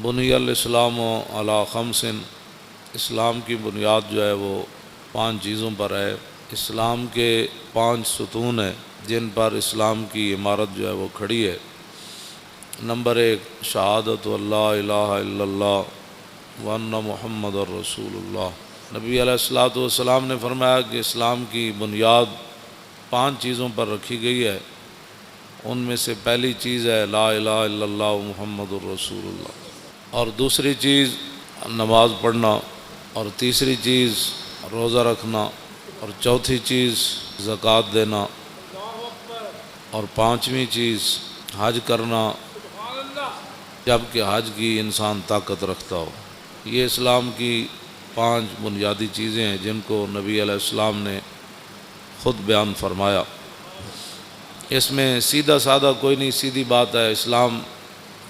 بنی الاسلام علی خمس، اسلام کی بنیاد جو ہے وہ 5 چیزوں پر ہے۔ اسلام کے 5 ستون ہیں جن پر اسلام کی عمارت جو ہے وہ کھڑی ہے۔ نمبر 1، شہادت اللہ الہ الا اللہ وان محمد الرسول اللہ۔ نبی علیہ الصلوۃ والسلام نے فرمایا کہ اسلام کی بنیاد 5 چیزوں پر رکھی گئی ہے، ان میں سے پہلی چیز ہے لا الہ الا اللہ محمد الرسول اللہ، اور دوسری چیز نماز پڑھنا، اور تیسری چیز روزہ رکھنا، اور چوتھی چیز زکوٰۃ دینا، اور 5ویں چیز حج کرنا جب کہ حج کی انسان طاقت رکھتا ہو۔ یہ اسلام کی 5 بنیادی چیزیں ہیں جن کو نبی علیہ السلام نے خود بیان فرمایا۔ اس میں سیدھا سادہ کوئی نہیں، سیدھی بات ہے، اسلام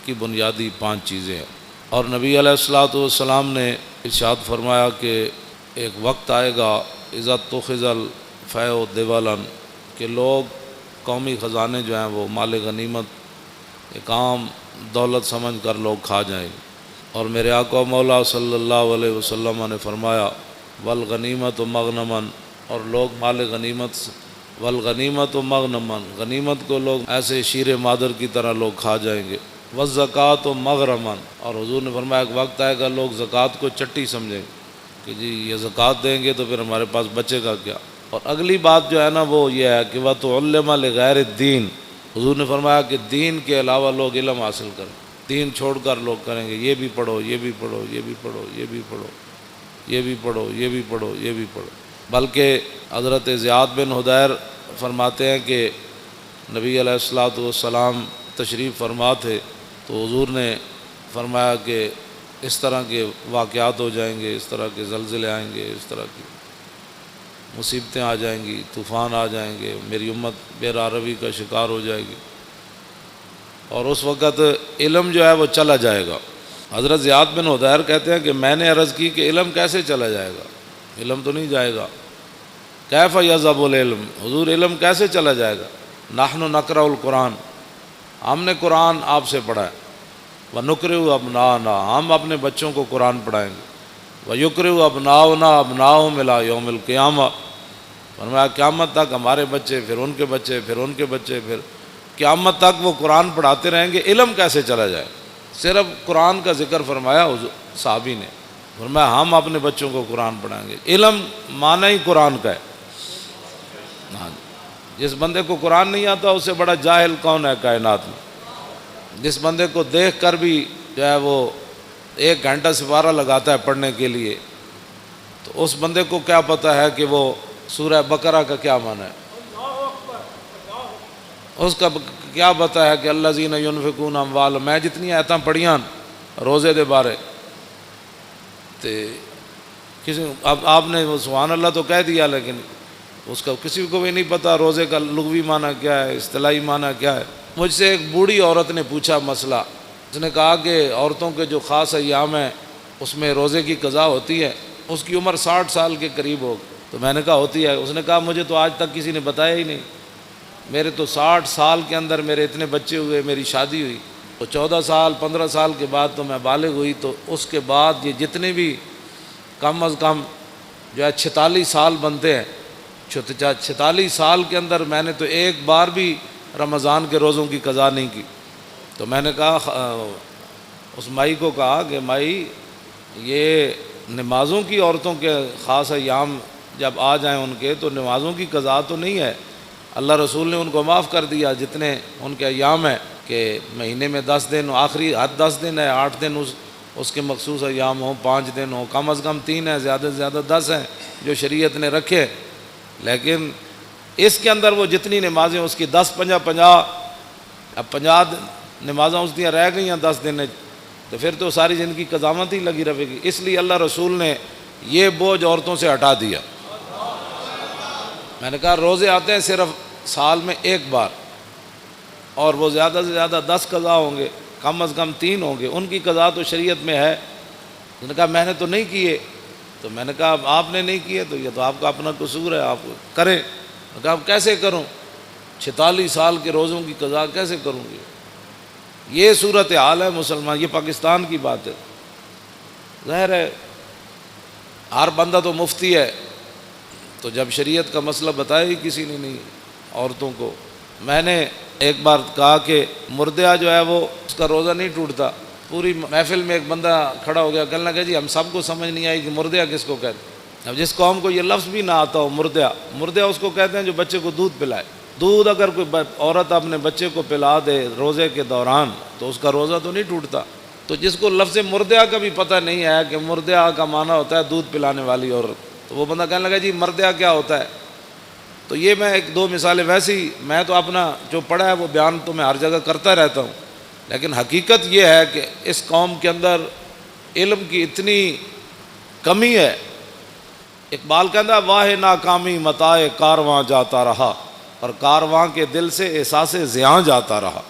کی بنیادی 5 چیزیں ہیں۔ اور نبی علیہ الصلوۃ والسلام نے ارشاد فرمایا کہ ایک وقت آئے گا اذا اتخذ الفیء دولا، کہ لوگ قومی خزانے جو ہیں وہ مال غنیمت ایک عام دولت سمجھ کر لوگ کھا جائیں گے، اور میرے آقا مولا صلی اللہ علیہ وسلم نے فرمایا والغنیمت مغنما، اور لوگ مال غنیمت والغنیمت مغنما، غنیمت کو لوگ ایسے شیر مادر کی طرح لوگ کھا جائیں گے، والزکوٰۃ مغرما، اور حضور نے فرمایا ایک وقت آئے گا لوگ زکوٰۃ کو چٹی سمجھیں گے کہ جی یہ زکوٰۃ دیں گے تو پھر ہمارے پاس بچے گا کیا۔ اور اگلی بات جو ہے نا وہ یہ ہے کہ وَتُعَلِّمَ لِغَيْرِ الدِّينِ، حضور نے فرمایا کہ دین کے علاوہ لوگ علم حاصل کریں، دین چھوڑ کر لوگ کریں گے یہ بھی پڑھو، یہ بھی پڑھو، یہ بھی پڑھو، یہ بھی پڑھو، یہ بھی پڑھو، یہ بھی پڑھو، یہ بھی پڑھو۔ بلکہ حضرت زیاد بن حدیر فرماتے ہیں کہ نبی علیہ الصلوۃ والسلام تشریف فرما تھے تو حضور نے فرمایا کہ اس طرح کے واقعات ہو جائیں گے، اس طرح کے زلزلے آئیں گے، اس طرح کی مصیبتیں آ جائیں گی، طوفان آ جائیں گے، میری امت بے راہ روی کا شکار ہو جائے گی، اور اس وقت علم جو ہے وہ چلا جائے گا۔ حضرت زیاد بن حدیر کہتے ہیں کہ میں نے عرض کی کہ علم کیسے چلا جائے گا، علم تو نہیں جائے گا، کیف یذهب العلم، حضور علم کیسے چلا جائے گا، نحن نقرأ القرآن، ہم نے قرآن آپ سے پڑھا ہے، وَنُقْرِئُ أَبْنَاءَنَا، ہم اپنے بچوں کو قرآن پڑھائیں گے، وَيُقْرِئُ أَبْنَاؤُنَا أَبْنَاءَهُمْ إِلَىٰ يَوْمِ الْقِيَامَةِ، فرمایا قیامت تک ہمارے بچے، پھر ان کے بچے، پھر ان کے بچے، پھر قیامت تک وہ قرآن پڑھاتے رہیں گے، علم کیسے چلا جائے۔ صرف قرآن کا ذکر فرمایا صحابی نے، فرمایا ہم اپنے بچوں کو قرآن پڑھائیں گے۔ علم معنی ہی قرآن کا ہے۔ ہاں، جس بندے کو قرآن نہیں آتا اس سے بڑا جاہل کون ہے کائنات میں؟ جس بندے کو دیکھ کر بھی جو ہے وہ 1 گھنٹہ سپارہ لگاتا ہے پڑھنے کے لیے، تو اس بندے کو کیا پتہ ہے کہ وہ سورہ بقرہ کا کیا معنی ہے، اس کا کیا پتہ ہے کہ الذین ينفقون اموالهم، میں جتنی آیتاں پڑھیاں روزے دے بارے تے کسی اب آپ نے وہ سبحان اللہ تو کہہ دیا، لیکن اس کا کسی کو بھی نہیں پتہ روزے کا لغوی معنی کیا ہے، اصطلاحی معنی کیا ہے۔ مجھ سے ایک بوڑھی عورت نے پوچھا مسئلہ، اس نے کہا کہ عورتوں کے جو خاص ایام ہیں اس میں روزے کی قضا ہوتی ہے، اس کی عمر 60 سال کے قریب ہو، تو میں نے کہا ہوتی ہے، اس نے کہا مجھے تو آج تک کسی نے بتایا ہی نہیں، میرے تو 60 سال کے اندر میرے اتنے بچے ہوئے، میری شادی ہوئی تو 14 سال 15 سال کے بعد تو میں بالغ ہوئی، تو اس کے بعد یہ جتنے بھی کم از کم جو ہے 46 سال بنتے ہیں، 46 سال کے اندر میں نے تو ایک بار بھی رمضان کے روزوں کی قضا نہیں کی۔ تو میں نے کہا اس مائی کو کہا کہ مائی یہ نمازوں کی عورتوں کے خاص ایام جب آ جائیں ان کے تو نمازوں کی قضا تو نہیں ہے، اللہ رسول نے ان کو معاف کر دیا جتنے ان کے ایام ہیں کہ مہینے میں 10 دن، آخری حد 10 دن ہے، 8 دن اس کے مخصوص ایام ہوں، 5 دن ہوں، کم از کم 3 ہیں، زیادہ سے زیادہ 10 ہیں جو شریعت نے رکھے، لیکن اس کے اندر وہ جتنی نمازیں اس کی 10 50 اب 50 نمازیں اس دیا رہ گئی ہیں 10 دن، تو پھر تو ساری زندگی قضامت ہی لگی رہے گی۔ اس لیے اللہ رسول نے یہ بوجھ عورتوں سے ہٹا دیا۔ میں نے کہا روزے آتے ہیں صرف سال میں 1 بار، اور وہ زیادہ سے زیادہ 10 قضا ہوں گے، کم از کم 3 ہوں گے، ان کی قضا تو شریعت میں ہے۔ اس نے کہا میں نے تو نہیں کیے، تو میں نے کہا آپ نے نہیں کیے تو یہ تو آپ کا اپنا قصور ہے، آپ کریں۔ میں کہا اب کیسے کروں، 46 سال کے روزوں کی قضا کیسے کروں گی؟ یہ صورت حال ہے مسلمان، یہ پاکستان کی بات ہے۔ ظاہر ہے ہر بندہ تو مفتی ہے، تو جب شریعت کا مسئلہ بتایا ہی کسی نے نہیں عورتوں کو۔ میں نے ایک بار کہا کہ مردہ جو ہے وہ اس کا روزہ نہیں ٹوٹتا۔ پوری محفل میں ایک بندہ کھڑا ہو گیا، کہنے لگا جی ہم سب کو سمجھ نہیں آئی کہ مردہ کس کو کہتے ہیں۔ اب جس قوم کو یہ لفظ بھی نہ آتا ہو مردہ، مردہ اس کو کہتے ہیں جو بچے کو دودھ پلائے۔ دودھ اگر کوئی عورت اپنے بچے کو پلا دے روزے کے دوران تو اس کا روزہ تو نہیں ٹوٹتا۔ تو جس کو لفظ مردہ کا بھی پتہ نہیں ہے کہ مردہ کا معنی ہوتا ہے دودھ پلانے والی عورت، تو وہ بندہ کہنے لگا جی مردہ کیا ہوتا ہے۔ تو یہ میں ایک دو مثالیں، ویسے ہی میں تو اپنا جو پڑھا ہے وہ بیان تو میں ہر جگہ کرتا رہتا ہوں، لیکن حقیقت یہ ہے کہ اس قوم کے اندر علم کی اتنی کمی ہے۔ اقبال کہتا ہے واہ ناکامی متاع کارواں جاتا رہا، اور کارواں کے دل سے احساس زیاں جاتا رہا۔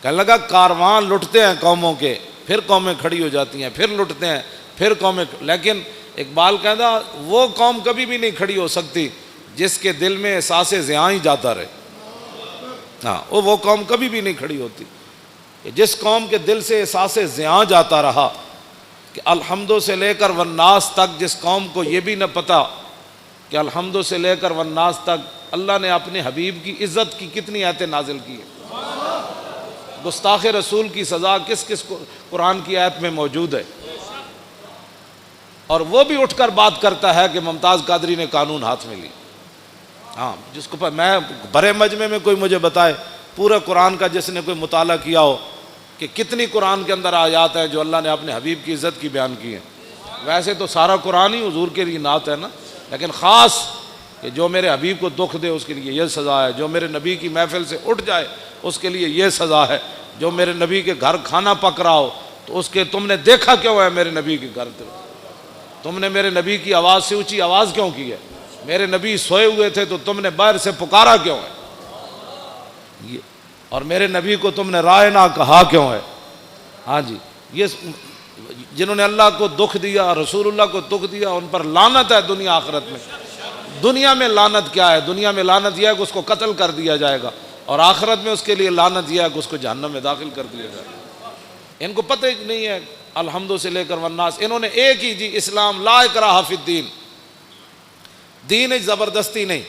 کہنے لگا کارواں لٹتے ہیں قوموں کے، پھر قومیں کھڑی ہو جاتی ہیں، پھر لٹتے ہیں، پھر قومیں، لیکن اقبال کہتا وہ قوم کبھی بھی نہیں کھڑی ہو سکتی جس کے دل میں احساس زیاں ہی جاتا رہے۔ ہاں وہ قوم کبھی بھی نہیں کھڑی ہوتی کہ جس قوم کے دل سے احساس زیاں جاتا رہا، کہ الحمدو سے لے کر والناس تک جس قوم کو یہ بھی نہ پتا کہ الحمدو سے لے کر والناس تک اللہ نے اپنے حبیب کی عزت کی کتنی آیتیں نازل کی ہیں، گستاخ رسول کی سزا کس کس کو قرآن کی آیت میں موجود ہے، اور وہ بھی اٹھ کر بات کرتا ہے کہ ممتاز قادری نے قانون ہاتھ میں لی۔ ہاں جس کو میں بڑے مجمع میں کوئی مجھے بتائے پورا قرآن کا جس نے کوئی مطالعہ کیا ہو کہ کتنی قرآن کے اندر آیات ہیں جو اللہ نے اپنے حبیب کی عزت کی بیان کی ہیں۔ ویسے تو سارا قرآن ہی حضور کے لیے نعت ہے نا، لیکن خاص کہ جو میرے حبیب کو دکھ دے اس کے لیے یہ سزا ہے، جو میرے نبی کی محفل سے اٹھ جائے اس کے لیے یہ سزا ہے، جو میرے نبی کے گھر کھانا پک رہا ہو تو اس کے تم نے دیکھا کیوں ہے میرے نبی کے گھر، تم نے میرے نبی کی آواز سے اونچی آواز کیوں کی ہے، میرے نبی سوئے ہوئے تھے تو تم نے باہر سے پکارا کیوں ہے، اور میرے نبی کو تم نے رائے نہ کہا کیوں ہے۔ ہاں جی، یہ جنہوں نے اللہ کو دکھ دیا، رسول اللہ کو دکھ دیا، ان پر لعنت ہے دنیا آخرت میں۔ دنیا میں لعنت کیا ہے؟ دنیا میں لعنت یہ ہے کہ اس کو قتل کر دیا جائے گا، اور آخرت میں اس کے لیے لعنت یہ ہے کہ اس کو جہنم میں داخل کر دیا جائے گا۔ ان کو پتہ ہی نہیں ہے الحمدو سے لے کر والناس، انہوں نے ایک ہی جی اسلام لا اکراہ فی الدین، دین زبردستی نہیں۔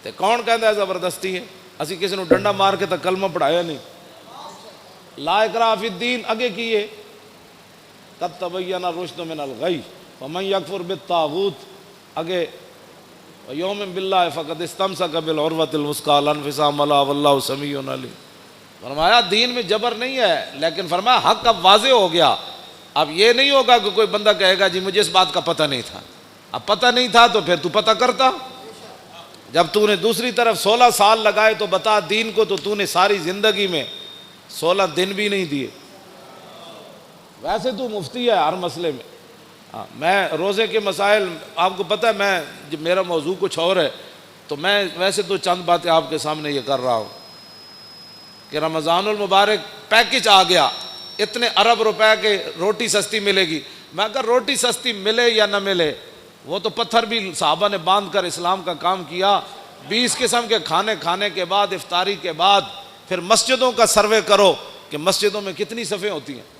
تے کون کہتا ہے زبردستی ہے؟ اسی کسی نے ڈنڈا مار کے تو کلمہ پڑھایا نہیں۔ لا اکراہ فی الدین اگے کیے قد تبین الرشد من الغی ومن یکفر بالطاغوت، اگے یوم باللہ فقد استمسک بالعروۃ الوثقی لا انفصام لہا واللہ سمیع علیم۔ فرمایا دین میں جبر نہیں ہے، لیکن فرمایا حق اب واضح ہو گیا۔ اب یہ نہیں ہوگا کہ کوئی بندہ کہے گا جی مجھے اس بات کا پتہ نہیں تھا۔ اب پتہ نہیں تھا تو پھر تو پتہ کرتا، جب تو نے دوسری طرف 16 سال لگائے تو بتا دین کو، تو نے ساری زندگی میں 16 دن بھی نہیں دیے۔ ویسے تو مفتی ہے ہر مسئلے میں۔ میں روزے کے مسائل آپ کو پتہ ہے، میں جب میرا موضوع کچھ اور ہے تو میں ویسے تو چند باتیں آپ کے سامنے یہ کر رہا ہوں کہ رمضان المبارک پیکج آ گیا، اتنے ارب روپے کے روٹی سستی ملے گی۔ میں اگر روٹی سستی ملے یا نہ ملے، وہ تو پتھر بھی صحابہ نے باندھ کر اسلام کا کام کیا۔ 20 قسم کے کھانے کھانے کے بعد، افطاری کے بعد پھر مسجدوں کا سروے کرو کہ مسجدوں میں کتنی صفیں ہوتی ہیں۔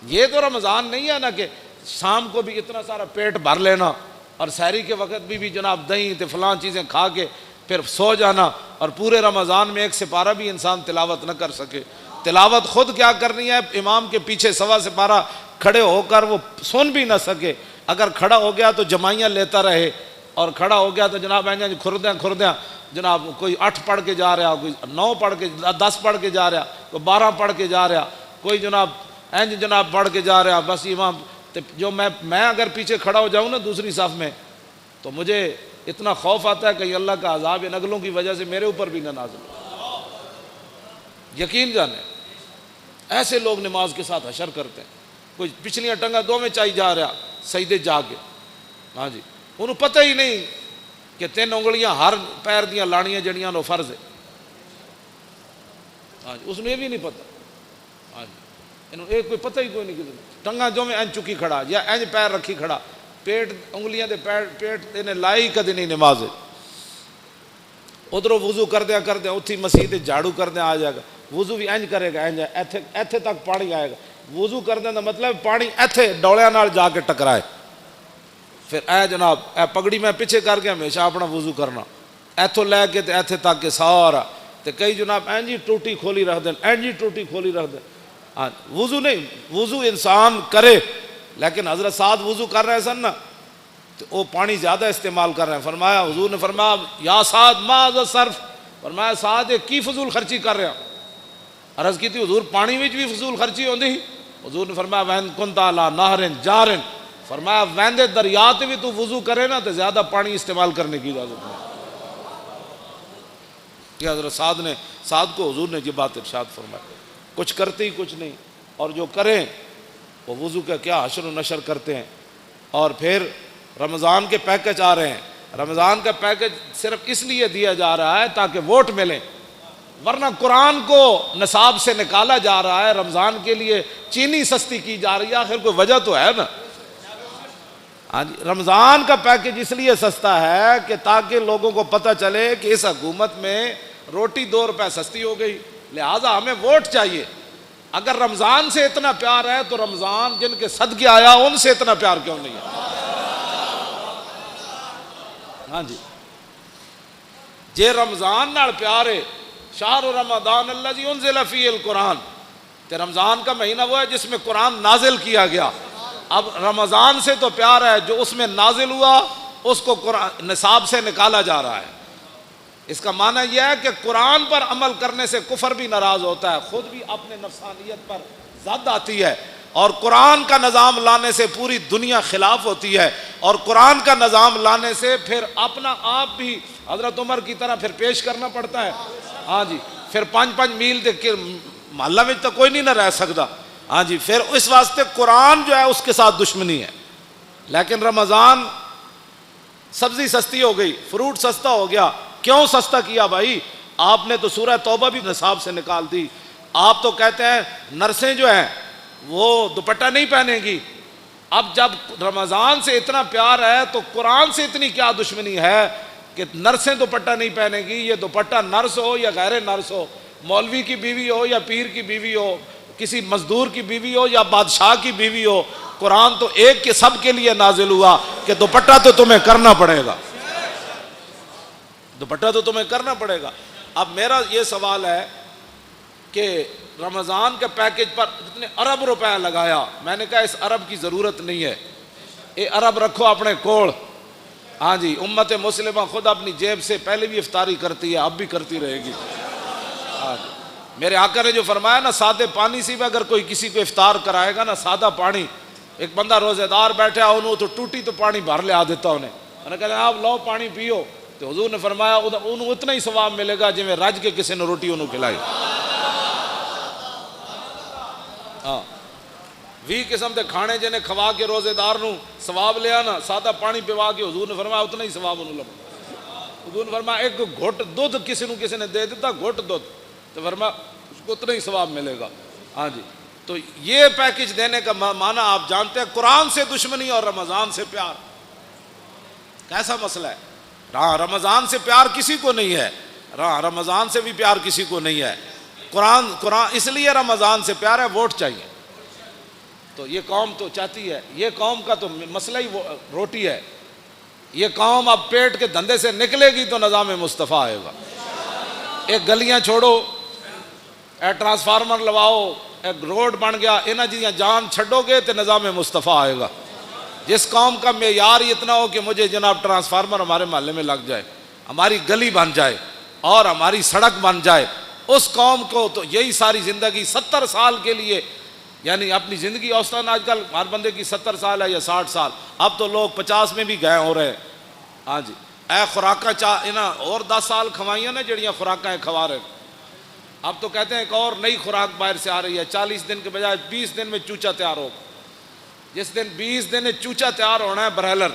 یہ تو رمضان نہیں ہے نا کہ شام کو بھی اتنا سارا پیٹ بھر لینا اور سحری کے وقت بھی جناب دہی تے فلاں چیزیں کھا کے پھر سو جانا، اور پورے رمضان میں ایک سپارہ بھی انسان تلاوت نہ کر سکے۔ تلاوت خود کیا کرنی ہے، امام کے پیچھے سوا سپارہ کھڑے ہو کر وہ سن بھی نہ سکے، اگر کھڑا ہو گیا تو جمائیاں لیتا رہے، اور کھڑا ہو گیا تو جناب کھردیاں جناب کوئی 8 پڑھ کے جا رہا، کوئی 9 پڑھ کے 10 پڑھ کے جا رہا، کوئی 12 پڑھ کے جا رہا، کوئی جناب پڑھ کے جا رہا۔ بس امام جو میں اگر پیچھے کھڑا ہو جاؤں نا دوسری صف میں تو مجھے اتنا خوف آتا ہے کہ اللہ کا عذاب ان نگلوں کی وجہ سے میرے اوپر بھی نہ نازل ہو۔ یقین جانے ایسے لوگ نماز کے ساتھ حشر کرتے ہیں، کوئی پچھلیاں ٹنگا دو میں چائی جا رہا سجدے جا کے، ہاں جی انہوں پتہ ہی نہیں کہ 3 انگلیاں ہر پیر دیاں لانیاں جڑیاں نو فرض ہے، ہاں جی اس میں یہ بھی نہیں پتہ، ہاں جی انہوں ایک کوئی پتہ ہی کوئی نہیں کہ ٹنگا جو میں این چکی کھڑا یا این پیر رکھی کھڑا، پیٹ انگلیاں دے پیٹ انہیں لائی کدی نہیں نماز، ادھر وضو کر دیا اتھی مسیح جھاڑو کر دیا آ جائے گا، وضو بھی انج کرے گا، انج ایتھے تک پانی آئے گا. وضو کرنے کا مطلب پانی ایتھے ڈولیاں نال جا کے ٹکرائے. پھر اے جناب اے پگڑی میں پیچھے کر کے ہمیشہ اپنا وضو کرنا، ایتھوں لے کے تے ایتھے تک کے سارا. تے کئی جناب اینجی ٹوٹی کھولی رکھ دیں، اینجی ٹوٹی کھولی رکھ دیں. ہاں وضو نہیں، وضو انسان کرے، لیکن حضرت سعد وضو کر رہے سن نا تو وہ پانی زیادہ استعمال کر رہے ہیں. فرمایا حضور نے فرمایا یا سعد ما ذا صرف، فرمایا سعد کی فضول خرچی کر رہے ہیں. عرض کی تھی حضور پانی وچ بھی فضول خرچی ہوندی؟ حضور نے فرمایا وین کنت علی نہر جارن، فرمایا ویندے دریا تے بھی تو وضو کرے نا تو زیادہ پانی استعمال کرنے کی اجازت نہیں. یہ حضرت سعد کو حضور نے یہ بات ارشاد فرمایا. کچھ کرتے ہی کچھ نہیں، اور جو کریں وہ وضو کا کیا حشر و نشر کرتے ہیں. اور پھر رمضان کے پیکج آ رہے ہیں. رمضان کا پیکج صرف اس لیے دیا جا رہا ہے تاکہ ووٹ ملیں، ورنہ قرآن کو نصاب سے نکالا جا رہا ہے. رمضان کے لیے چینی سستی کی جا رہی ہے، آخر کوئی وجہ تو ہے نا. ہاں جی، رمضان کا پیکج اس لیے سستا ہے کہ تاکہ لوگوں کو پتہ چلے کہ اس حکومت میں روٹی 2 روپے سستی ہو گئی، لہٰذا ہمیں ووٹ چاہیے. اگر رمضان سے اتنا پیار ہے تو رمضان جن کے صدقے آیا ان سے اتنا پیار کیوں نہیں ہے؟ ہاں جی، جے رمضان نال پیار ہے، شہر رمضان الذی انزل فیہ القرآن، تے رمضان کا مہینہ وہ ہے جس میں قرآن نازل کیا گیا. اب رمضان سے تو پیار ہے، جو اس میں نازل ہوا اس کو قرآن نصاب سے نکالا جا رہا ہے. اس کا معنی یہ ہے کہ قرآن پر عمل کرنے سے کفر بھی ناراض ہوتا ہے، خود بھی اپنے نفسانیت پر زد آتی ہے، اور قرآن کا نظام لانے سے پوری دنیا خلاف ہوتی ہے، اور قرآن کا نظام لانے سے پھر اپنا آپ بھی حضرت عمر کی طرح پھر پیش کرنا پڑتا ہے. ہاں جی، پھر 5 میل کے محلہ میں تو کوئی نہیں نہ رہ سکتا. ہاں جی، پھر اس واسطے قرآن جو ہے اس کے ساتھ دشمنی ہے. لیکن رمضان سبزی سستی ہو گئی، فروٹ سستا ہو گیا. کیوں سستا کیا بھائی؟ آپ نے تو سورہ توبہ بھی نصاب سے نکال دی. آپ تو کہتے ہیں نرسیں جو ہیں وہ دوپٹہ نہیں پہنیں گی. اب جب رمضان سے اتنا پیار ہے تو قرآن سے اتنی کیا دشمنی ہے کہ نرسیں دوپٹہ نہیں پہنیں گی؟ یہ دوپٹہ نرس ہو یا غیر نرس ہو، مولوی کی بیوی ہو یا پیر کی بیوی ہو، کسی مزدور کی بیوی ہو یا بادشاہ کی بیوی ہو، قرآن تو ایک کے سب کے لیے نازل ہوا کہ دوپٹہ تو تمہیں کرنا پڑے گا، دوپٹہ تو تمہیں کرنا پڑے گا. اب میرا یہ سوال ہے کہ رمضان کے پیکج پر اتنے ارب روپے لگایا، میں نے کہا اس ارب کی ضرورت نہیں ہے، یہ ارب رکھو اپنے کوڑ. ہاں جی، امت مسلمہ خود اپنی جیب سے پہلے بھی افطاری کرتی ہے، اب بھی کرتی رہے گی. ہاں جی، میرے آقا نے جو فرمایا نا، سادے پانی سے بھی اگر کوئی کسی کو افطار کرائے گا نا، سادہ پانی، ایک بندہ روزے دار بیٹھا انہوں تو ٹوٹی تو پانی بھر لے آ دیتا انہیں، میں نے کہا آپ لو پانی پیو، تو حضور نے فرمایا انہوں اتنا ہی ثواب ملے گا جی میں رج کے کسی نے روٹی انہوں کھلائی. ہاں 20 قسم کے کھانے جنہیں کھوا کے روزے دار نو ثواب لیا نا، سادہ پانی پیوا کے حضور نے فرمایا اتنا ہی ثواب انہوں لگا. حضور نے فرمایا ایک گھٹ دودھ کسی نے دے دیتا، گھٹ دودھ، تو فرمایا اس کو اتنا ہی ثواب ملے گا. ہاں جی، تو یہ پیکج دینے کا معنی آپ جانتے ہیں، قرآن سے دشمنی اور رمضان سے پیار. کیسا مسئلہ ہے؟ ہاں رمضان سے پیار کسی کو نہیں ہے، رمضان سے بھی پیار کسی کو نہیں ہے. قرآن اس لیے رمضان سے پیار ہے، ووٹ چاہیے. تو یہ قوم تو چاہتی ہے، یہ قوم کا تو مسئلہ ہی روٹی ہے. یہ قوم اب پیٹ کے دھندے سے نکلے گی تو نظام مصطفیٰ آئے گا. ایک گلیاں چھوڑو، اے ٹرانسفارمر لواؤ، ایک روڈ بن گیا، انہاں جیاں جان چھڈو گے تو نظام مصطفیٰ آئے گا. جس قوم کا معیار اتنا ہو کہ مجھے جناب ٹرانسفارمر ہمارے محلے میں لگ جائے، ہماری گلی بن جائے اور ہماری سڑک بن جائے، اس قوم کو تو یہی ساری زندگی 70 سال کے لیے، یعنی اپنی زندگی اوسطاً آج کل ہر بندے کی 70 سال ہے یا 60 سال، اب تو لوگ 50 میں بھی گئے ہو رہے ہیں. ہاں جی، اے خوراکاں انہاں اور 10 سال کھوائیاں نا جڑیاں خوراکاں کھوا رہے. اب تو کہتے ہیں ایک اور نئی خوراک باہر سے آ رہی ہے، 40 دن کے بجائے 20 دن میں چوچا تیار ہو. جس دن 20 دن چوچا تیار ہونا ہے برائلر،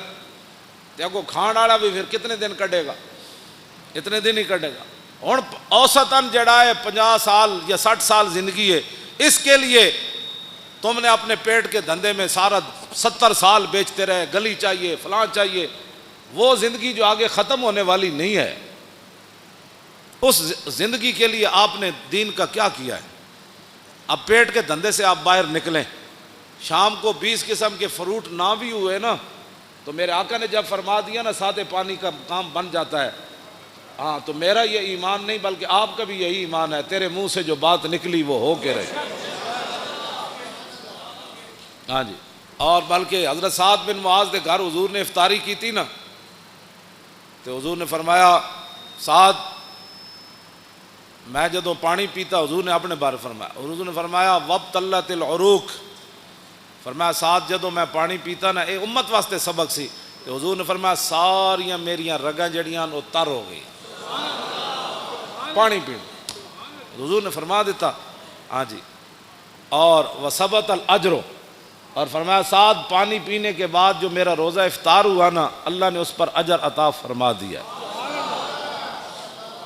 تو کو کھان والا بھی پھر کتنے دن کٹے گا؟ اتنے دن ہی کٹے گا. ہوں اوسطاً جڑا ہے 50 سال یا 60 سال زندگی ہے، اس کے لیے تم نے اپنے پیٹ کے دھندے میں سارا 70 سال بیچتے رہے، گلی چاہیے، فلاں چاہیے. وہ زندگی جو آگے ختم ہونے والی نہیں ہے. اس زندگی کے لیے آپ نے دین کا کیا کیا ہے؟ اب پیٹ کے دھندے سے آپ باہر نکلیں، شام کو 20 قسم کے فروٹ نہ بھی ہوئے نا تو میرے آقا نے جب فرما دیا نا سادے پانی کا کام بن جاتا ہے، ہاں تو میرا یہ ایمان نہیں بلکہ آپ کا بھی یہی ایمان ہے، تیرے منہ سے جو بات نکلی وہ ہو کے رہے۔ ہاں جی، اور بلکہ حضرت سعد بن معاذ کے گھر حضور نے افطاری کی تھی نا تو حضور نے فرمایا سعد میں جدوں پانی پیتا، حضور نے اپنے بارے فرمایا، حضور نے فرمایا وابتلت العروق، فرمایا سعد جدوں میں پانی پیتا نا، اے امت واسطے سبق سی، تو حضور نے فرمایا ساریاں میریاں رگاں جڑیاں وہ تر ہو گئی پانی پی، حضور نے فرما دیتا۔ ہاں جی، اور وثبت الاجر، اور فرمایا سعد پانی پینے کے بعد جو میرا روزہ افطار ہوا نا اللہ نے اس پر اجر عطا فرما دیا،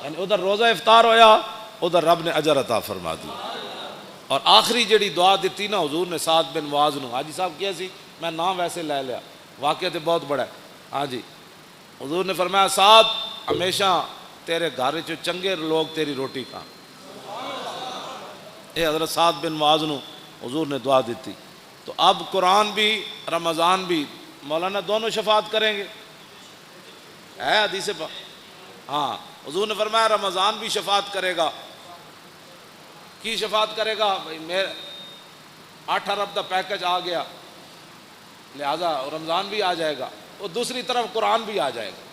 یعنی ادھر روزہ افطار ہویا ادھر رب نے اجر عطا فرما دیا۔ اور آخری جڑی دعا دیتی نا حضور نے سعد بن معاذ نو، حاجی صاحب کیا سی میں نام ویسے لے لیا، واقعہ تو بہت بڑا ہے۔ ہاں جی، حضور نے فرمایا سعد ہمیشہ تیرے گھر چ چنگے لوگ تیری روٹی کھان، اے حضرت سعد بن معاذ نو حضور نے دعا دیتی۔ تو اب قرآن بھی رمضان بھی مولانا دونوں شفاعت کریں گے، ہے حدیث پاک، ہاں حضور نے فرمایا رمضان بھی شفاعت کرے گا۔ کی شفاعت کرے گا؟ بھائی میرے 8 ارب کا پیکج آ گیا لہذا رمضان بھی آ جائے گا، اور دوسری طرف قرآن بھی آ جائے گا،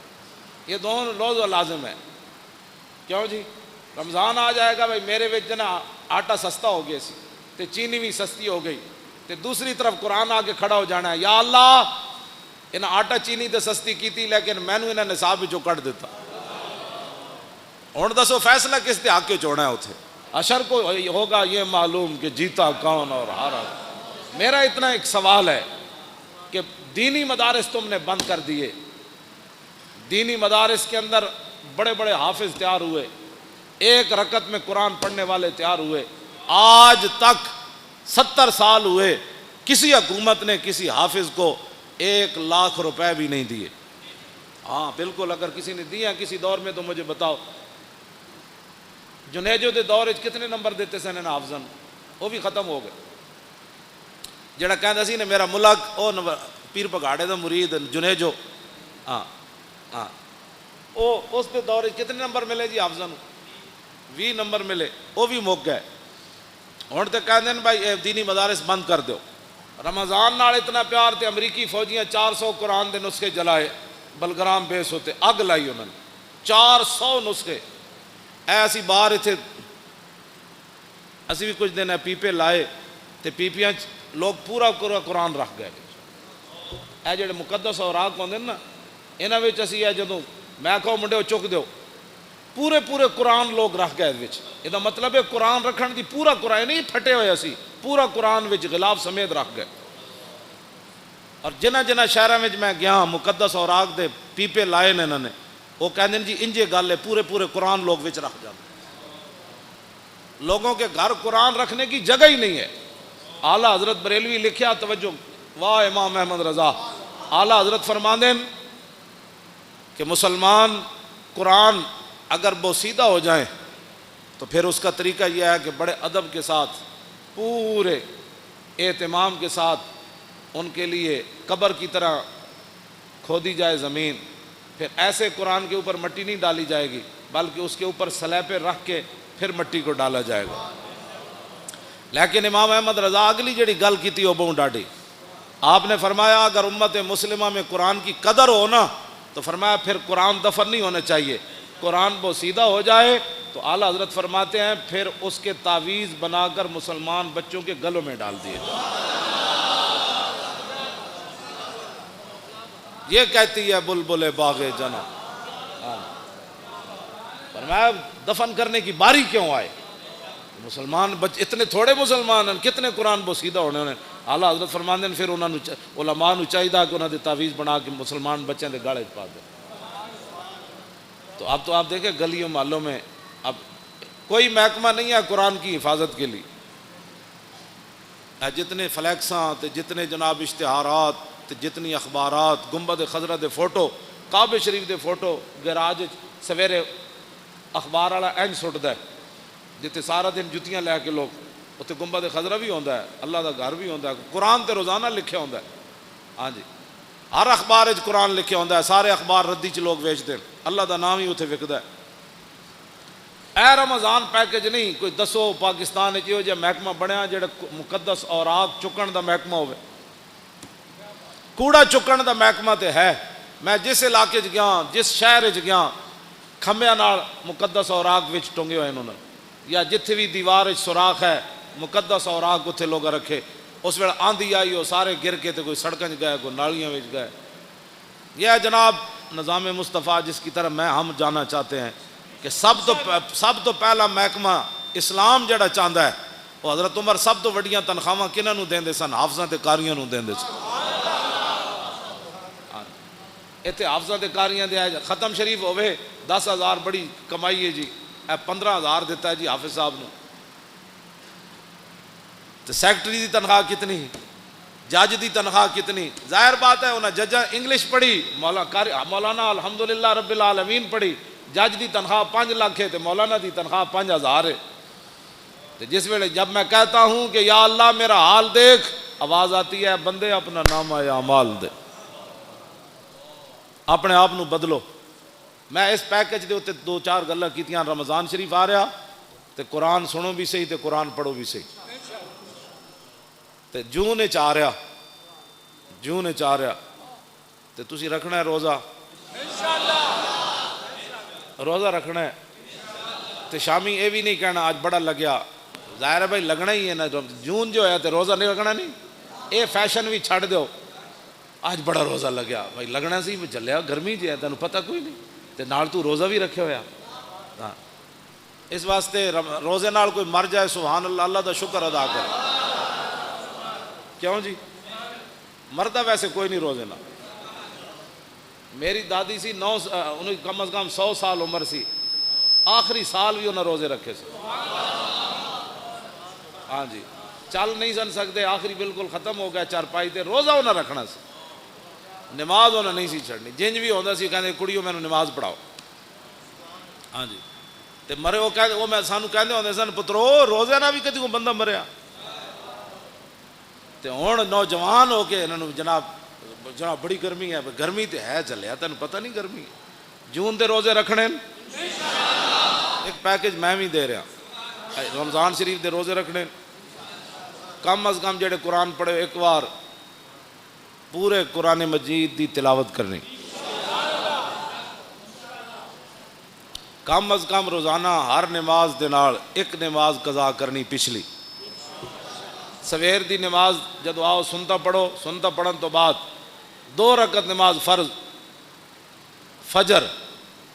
یہ دونوں لوز و لازم ہے۔ کیوں جی؟ رمضان آ جائے گا، بھائی میرے وچ نا آٹا سستا ہو گیا سی تے چینی بھی سستی ہو گئی، تے دوسری طرف قرآن آ کے کھڑا ہو جانا ہے، یا اللہ انہیں آٹا چینی تے سستی کیتی لیکن میں نے انہیں نصاب وچوں کٹ دیتا، ہن دسو فیصلہ کس دے حق وچ ہونا ہے؟ اتھے اشر کو ہوگا یہ معلوم کہ جیتا کون اور ہارا۔ میرا اتنا ایک سوال ہے کہ دینی مدارس تم نے بند کر دیے، دینی مدارس کے اندر بڑے بڑے حافظ تیار ہوئے، ایک رکعت میں قرآن پڑھنے والے تیار ہوئے، آج تک 70 سال ہوئے کسی حکومت نے کسی حافظ کو 1 لاکھ روپے بھی نہیں دیے۔ ہاں بالکل، اگر کسی نے دیا کسی دور میں تو مجھے بتاؤ۔ جنیجو دے دور کتنے نمبر دیتے سن ان حافظاں، وہ بھی ختم ہو گئے۔ جڑا کہندا سی نے میرا ملک او پیر پگاڑے دا مرید جنیجو، ہاں ہاں او اس دے دور کتنے نمبر ملے جی حافظاں؟ 20 نمبر ملے، وہ بھی مک گئے۔ ہن تے کہندے نے بھائی دینی مدارس بند کر دیو۔ رمضان نال اتنا پیار تے امریکی فوجیاں 400 قرآن دے نسخے جلائے، بلگرام بیس ہوتے اگ لائی انہوں نے 400 نسخے۔ ایسی باہر اتنے اسی بھی کچھ دن پیپے لائے تے پیپیاں لوگ پورا قرآن رکھ گئے۔ اے جڑے مقدس اوراق ہوندے نا انہاں وچ اسی اے جدوں میں کہو منڈے چک دیو پورے قرآن لوگ رکھ گئے وچ، یہ مطلب ہے قرآن رکھن دی پورا قرآن نہیں پھٹے ہوئے اسی پورا قرآن وچ غلاف سمیت رکھ گئے۔ اور جنہ شہراں وچ میں گیا مقدس اوراق دے پیپے لائے نے انہوں نے، وہ کہندے جی انجے گل ہے پورے قرآن لوگ وچ رکھ جاتے۔ لوگوں کے گھر قرآن رکھنے کی جگہ ہی نہیں ہے۔ اعلیٰ حضرت بریلوی لکھیا، توجہ، واہ امام احمد رضا، اعلیٰ حضرت فرماندے کہ مسلمان قرآن اگر بوسیدہ ہو جائیں تو پھر اس کا طریقہ یہ ہے کہ بڑے ادب کے ساتھ پورے اہتمام کے ساتھ ان کے لیے قبر کی طرح کھودی جائے زمین، پھر ایسے قرآن کے اوپر مٹی نہیں ڈالی جائے گی بلکہ اس کے اوپر سلیپے رکھ کے پھر مٹی کو ڈالا جائے گا۔ لیکن امام احمد رضا اگلی جڑی گل کی تھی وہ بہت ڈاڈی، آپ نے فرمایا اگر امت مسلمہ میں قرآن کی قدر ہو نا تو فرمایا پھر قرآن دفن نہیں ہونا چاہیے، قرآن بوسیدہ ہو جائے تو اعلیٰ حضرت فرماتے ہیں پھر اس کے تعویذ بنا کر مسلمان بچوں کے گلوں میں ڈال دیے جائیں۔ یہ کہتی ہے بلبل باغ جنا، فرمایا دفن کرنے کی باری کیوں آئے؟ مسلمان اتنے تھوڑے مسلمان ہیں، کتنے قرآن بوسیدہ ہونے ہیں۔ اعلیٰ حضرت فرماندے ہیں پھر انہوں نے علماء نو چاہیے کہ انہوں نے تعویذ بنا کے مسلمان بچوں کے گالے پا دیں۔ تو اب آپ دیکھیں گلیوں محلوں میں اب کوئی محکمہ نہیں ہے قرآن کی حفاظت کے لیے، جتنے فلیکساں تے جتنے جناب اشتہارات تے جتنی اخبارات، گنبد خضرا دے فوٹو، کعبہ شریف دے فوٹو، گراج سویرے اخبار والا اینج سٹدا ہے جتنے سارا دن جتیاں لے کے لوگ اتنے گنبد خضرا بھی ہوندا ہے, اللہ دا گھر بھی ہوندا ہے, قرآن تے روزانہ لکھیا ہوندا ہے. ہاں جی, ہر اخبار وچ قرآن لکھیا ہوندا ہے, سارے اخبار ردی چ لوگ ویچتے ہیں, اللہ دا نام ہی اتنے وکدا ہے. اے رمضان پیکج نہیں کوئی دسو پاکستان وچ یہو جہا محکمہ بنیا جڑا مقدس اوراق چکن دا محکمہ ہوے, کوڑا چکن دا محکمہ تے ہے. میں جس علاقے چ گیا, جس شہر چ گیا, کھمبیاں نال مقدس اوراق وچ ٹنگے ہوئے انہوں نے, یا جتھے بھی دیوار وچ سوراخ ہے مقدس اوراق اتنے لوگ رکھے. اس ویلے آندھی آئی وہ سارے گر کے تے کوئی سڑکیں گئے, کوئی نالیاں وچ گئے. یہ ہے جناب نظام مصطفیٰ جس کی طرف ہم جانا چاہتے ہیں کہ سب تو پہلا محکمہ اسلام جڑا چاہتا ہے وہ حضرت عمر سب تو وڈیاں تنخواہ کنہاں نوں دیندے سن؟ حافظاں تے قاریاں نوں دیندے سن. اتنے حافظاں تے قاریاں دے ختم شریف ہوئے 10,000 بڑی کمائی ہے جی, 15,000 دیتا ہے جی حافظ صاحب نے. تو سیکٹری دی تنخواہ کتنی, جج دی تنخواہ کتنی؟ ظاہر بات ہے انہیں ججاں انگلش پڑھی, مولانا الحمدللہ رب العالمین پڑھی, جج دی تنخواہ 5 لاکھ ہے تو مولانا دی تنخواہ 5,000 ہے. تو جس ویلے جب میں کہتا ہوں کہ یا اللہ میرا حال دیکھ, آواز آتی ہے بندے اپنا نامہ اعمال دے, اپنے آپ نو بدلو. میں اس پیکج دے اتنے 2-4 گلاں کیتیاں. رمضان شریف آ رہا تے قرآن سنو بھی صحیح تے قرآن پڑھو بھی صحیح. تے جون وچ آ رہا, جون وچ آ رہا تے تسی رکھنا ہے روزہ, روزہ رکھنا ہے. تے شامی یہ بھی نہیں کہنا آج بڑا لگیا, ظاہر ہے بھائی لگنا ہی ہے نا. جون جو ہے تے روزہ نہیں رکھنا نہیں, اے فیشن بھی چھڑ دو. آج بڑا روزہ لگیا بھائی لگنا سی, چلیا گرمی جی ہے تینوں پتہ کوئی نہیں, تے نال تو روزہ بھی رکھے ہویا. ہاں اس واسطے روزے نال کوئی مر جائے سبحان اللہ, اللہ دا شکر ادا کرے. کیوں جی مرتا ویسے کوئی نہیں روزے نال. میری دادی سی انہیں کم از کم 100 سال عمر سی, آخری سال بھی انہیں روزے رکھے سے. ہاں جی چل نہیں سن سکتے, آخری بالکل ختم ہو گیا چارپائی تے, روزہ انہیں رکھنا سی, نماز انہیں نہیں سی چھڑنی. جنج بھی ہوتا سی کہتے کڑیوں میں نماز پڑھاؤ. ہاں جی تے مرے وہ کہتے وہ میں سانو کہتے ہوتے سن پترو روزے نہ بھی کدی کو بندہ مریا. تے ہوں نوجوان ہو کے انہوں جناب بڑی گرمی ہے, گرمی تے ہے چلیا تینوں پتہ نہیں گرمی ہے. جون دے روزے رکھنے ایک پیکج میں بھی دے رہا, رمضان شریف دے روزے رکھنے. کم از کم جڑے قرآن پڑھے ایک بار پورے قرآن مجید دی تلاوت کرنی, کم از کم روزانہ ہر نماز دے نال ایک نماز قضا کرنی. پچھلی سویر دی نماز جدو آؤ سنتا پڑھو, سنتا پڑھن تو بعد 2 رکعت نماز فرض فجر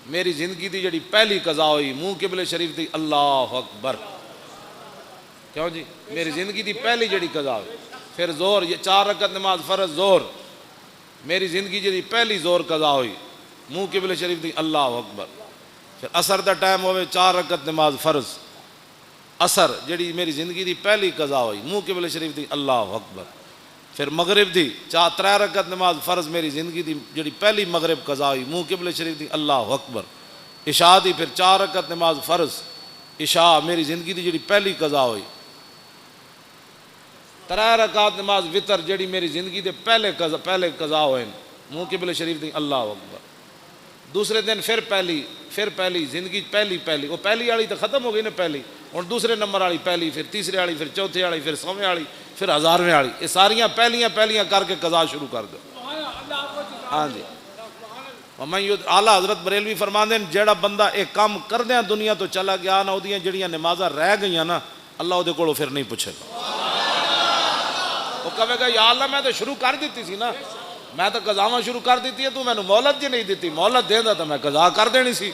میری زندگی دی جڑی پہلی قضا ہوئی منہ قبلے شریف دی, اللہ اکبر. کیوں جی میری زندگی دی پہلی جڑی قضا ہوئی. پھر زور, یہ 4 رکعت نماز فرض زور, میری زندگی جڑی پہلی زور قضا ہوئی منہ قبلے شریف دی, اللہ اکبر. پھر عصر دا ٹائم ہوئے 4 رکعت نماز فرض عصر جڑی میری زندگی دی پہلی قضا ہوئی منہ قبلے شریف دی, اللہ اکبر. پھر مغرب دی 3 رکعت نماز فرض میری زندگی دی جڑی پہلی مغرب قضا ہوئی منہ قبلے شریف دی, اللہ اکبر. عشاء دی پھر 4 رکعت نماز فرض عشاء میری زندگی دی جڑی پہلی قضا ہوئی. 3 رکعت نماز وطر جڑی میری زندگی دے پہلے قضا ہوئے منہ قبلے شریف دی, اللہ اکبر. دوسرے دن پھر پہلی زندگی پہلی وہ پہلی والی تو ختم ہو گئی نا پہلی, اور دوسرے نمبر والی پہلی, پھر تیسرے والی, پھر چوتھے والی, پھر 100ویں والی, پھر 1000ویں والی. یہ ساریاں پہلیاں کر کے قضا شروع کر دو. ہاں جی اعلیٰ حضرت بریلوی فرماندے ہیں جیڑا بندہ ایک کام کردیاں دنیا تو چلا گیا نا, وہ جڑیاں نمازاں رہ گئیاں نا, اللہ وہ کو پھر نہیں پوچھے گا. وہ کہے گا یا اللہ میں تو شروع کر دیتی سی نا, میں تو قضاواں شروع کر دیتی ہے, تو میں نے مہلت جی نہیں دیتی, مہلت دیندا تو میں قضا کر دینی سی.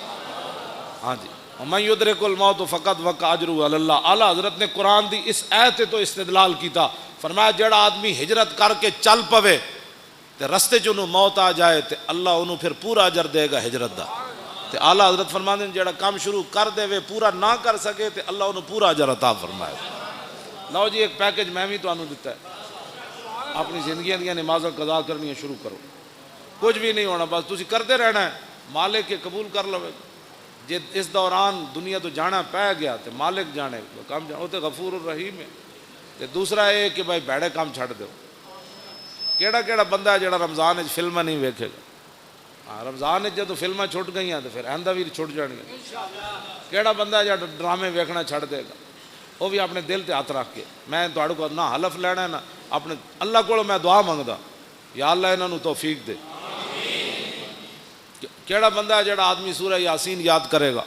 ہاں جی وَمَن يُدْرِكُ الْمَوْتُ فَقَدْ وَقَعَ أَجْرُهُ عَلَى اللَّهِ. اعلیٰ حضرت نے قرآن دی اس آیت تو استدلال کیتا, فرمایا جڑا آدمی ہجرت کر کے چل پوے تے رستے چ انہوں موت آ جائے تے اللہ انہوں پھر پورا اجر دے گا ہجرت دا. تے اعلیٰ حضرت فرماندے ہیں جڑا کام شروع کر دے وے پورا نہ کر سکے تے اللہ انہوں پورا اجر عطا فرمائے. لو جی ایک پیکج میں بھی تانوں دیتا ہے, اپنی زندگیاں دیاں نمازاں قضا کرنی شروع کرو, کچھ بھی نہیں ہونا, بس تسی کرتے رہنا ہے, مالک کے قبول کر لو. جے اس دوران دنیا تو جانا پہ گیا تو مالک جانے کام وہ تو غفور الرحیم ہے. تے دوسرا یہ کہ بھائی بھڑے کام چھڑ دو. کیڑا کیڑا بندہ ہے جڑا رمضان فلم نہیں ویکھے گا؟ ہاں رمضان جدو فلمیں چھٹ گئی ہیں تو پھر آئندہ بھی چھٹ جان گے. کیڑا بندہ جڑا ڈرامے ویکھنا چھڑ دے گا؟ وہ بھی اپنے دل تے ہاتھ رکھ کے میں تہاڈے کو نہ حلف لینا ہے نہ اپنے اللہ کو میں دعا منگدا یا اللہ انہاں نوں توفیق دے. کیڑا بندہ ہے جڑا آدمی سورہ یاسین یاد کرے گا؟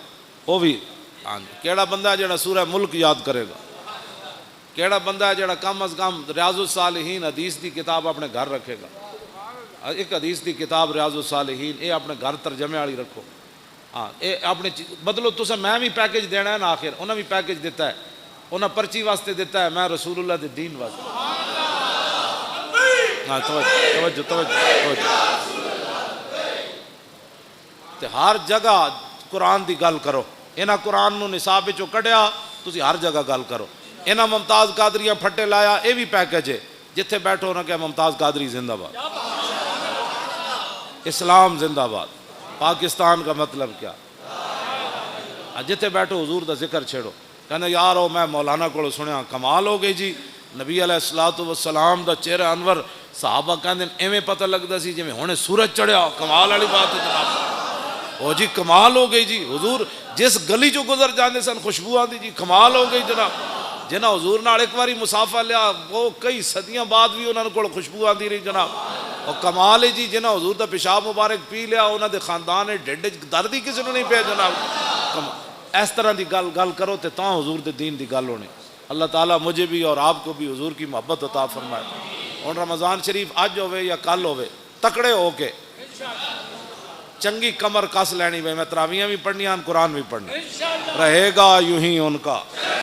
وہ بھی ہاں جی. کیڑا بندہ ہے جڑا سورہ ملک یاد کرے گا؟ کیڑا بندہ ہے جڑا کم از کم ریاض الصالحین حدیث دی کتاب اپنے گھر رکھے گا؟ ایک حدیث دی کتاب ریاض الصالحین یہ اپنے گھر ترجمے والی رکھو. ہاں یہ اپنے بدلو تسا میں بھی پیکج دینا ہے نا. آخر انہیں بھی پیکج دیتا ہے, انہیں پرچی واسطے دیتا ہے, میں رسول اللہ دے دین واسطے. ہاں توجہ توجہ. تے ہر جگہ قرآن دی گل کرو. انہاں قرآن نو نصاب وچوں کڈیا تسی ہر جگہ گل کرو. انہاں ممتاز قادریاں پھٹے لایا یہ بھی پیکج ہے. جتھے بیٹھو نہ کہ ممتاز قادری زندہ باد, اسلام زندہ باد, پاکستان کا مطلب کیا. جتھے بیٹھو حضور دا ذکر چھیڑو. کہنا یار او میں مولانا کو سنیا کمال ہو گئی جی, نبی علیہ الصلوۃ والسلام دا چہرہ انور صحابہ کہندے ایویں پتہ لگدا سی جویں ہنے سورج چڑھیا. کمال والی بات ہے جناب. او جی کمال ہو گئی جی. حضور جس گلی چوں گزر جاندے سن خوشبو آندی جی. کمال ہو گئی جناب. جنہاں حضور نال ایک واری مسافہ لیا وہ کئی صدیاں بعد بھی انہاں کول خوشبو آندی رہی جناب. اور کمال ہے جی جنہاں حضور دا پیشاب مبارک پی لیا انہاں دے خاندان ڈھڈ درد ہی کسی نوں نہیں پیا جناب. اس طرح دی گل کرو تے تاں حضور دے دین دی گل ہونی. اللہ تعالیٰ مجھے بھی اور آپ کو بھی حضور کی محبت عطا فرمائے. اور رمضان شریف اج ہوئے یا کل ہوئے تکڑے ہو کے چنگی کمر کس لینی. میں تراویاں بھی پڑھنیاں قرآن بھی پڑھنا رہے گا یوں ہی ان کا.